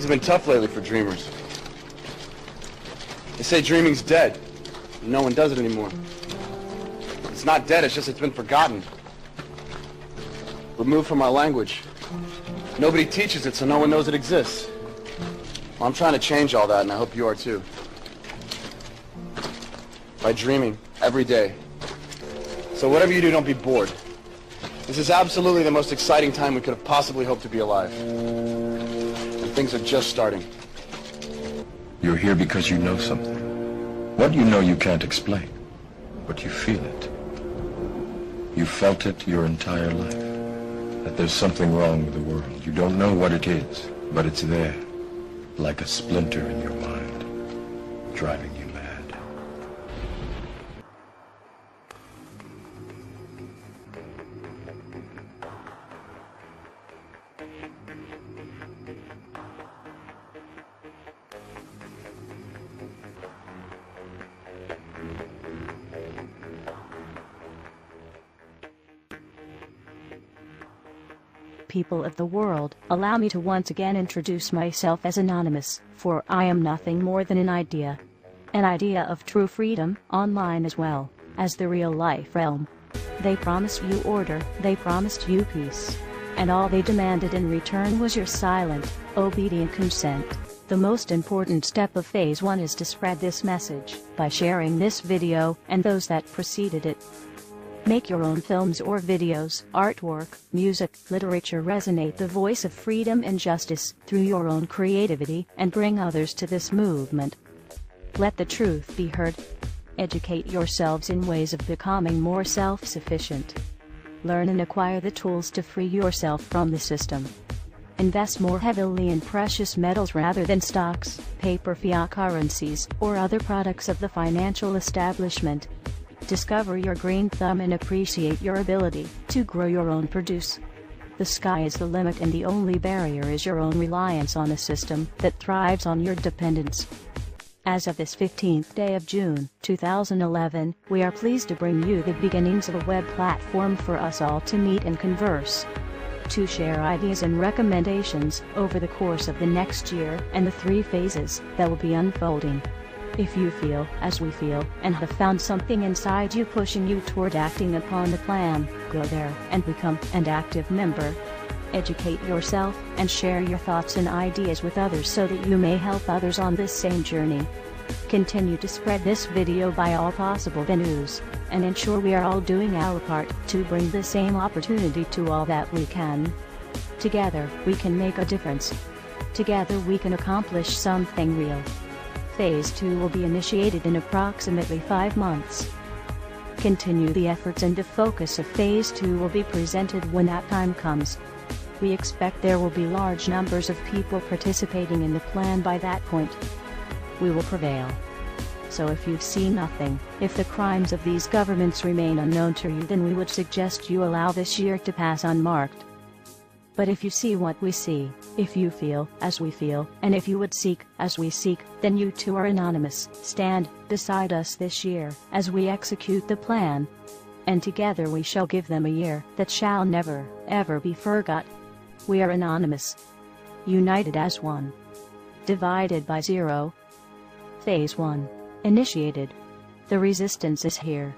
Things have been tough lately for dreamers. They say dreaming's dead. No one does it anymore. It's not dead, it's just it's been forgotten. Removed from our language. Nobody teaches it, so no one knows it exists. Well, I'm trying to change all that, and I hope you are too. By dreaming, every day. So whatever you do, don't be bored. This is absolutely the most exciting time we could have possibly hoped to be alive. And things are just starting. You're here because you know something. What you know you can't explain, but you feel it. You felt it your entire life. That there's something wrong with the world. You don't know what it is, but it's there, like a splinter in your mind, driving you mad. People of the world, allow me to once again introduce myself as Anonymous, for I am nothing more than an idea. An idea of true freedom, online as well as the real-life realm. They promised you order, they promised you peace. And all they demanded in return was your silent, obedient consent. The most important step of Phase 1 is to spread this message by sharing this video and those that preceded it. Make your own films or videos, artwork, music, literature resonate the voice of freedom and justice through your own creativity and bring others to this movement. Let the truth be heard. Educate yourselves in ways of becoming more self-sufficient. Learn and acquire the tools to free yourself from the system. Invest more heavily in precious metals rather than stocks, paper fiat currencies, or other products of the financial establishment. Discover your green thumb and appreciate your ability to grow your own produce. The sky is the limit, and the only barrier is your own reliance on a system that thrives on your dependence. As of this 15th day of June, 2011, we are pleased to bring you the beginnings of a web platform for us all to meet and converse. To share ideas and recommendations over the course of the next year and the 3 phases that will be unfolding. If you feel as we feel and have found something inside you pushing you toward acting upon the plan, go there and become an active member. Educate yourself and share your thoughts and ideas with others so that you may help others on this same journey. Continue to spread this video by all possible venues, and ensure we are all doing our part to bring the same opportunity to all that we can. Together, we can make a difference. Together we can accomplish something real. Phase 2 will be initiated in approximately 5 months. Continue the efforts, and the focus of Phase 2 will be presented when that time comes. We expect there will be large numbers of people participating in the plan by that point. We will prevail. So if you see nothing, if the crimes of these governments remain unknown to you, then we would suggest you allow this year to pass unmarked. But if you see what we see, if you feel as we feel, and if you would seek as we seek, then you too are Anonymous. Stand beside us this year as we execute the plan. And together we shall give them a year that shall never, ever be forgot. We are Anonymous. United as one. Divided by 0. Phase 1. Initiated. The resistance is here.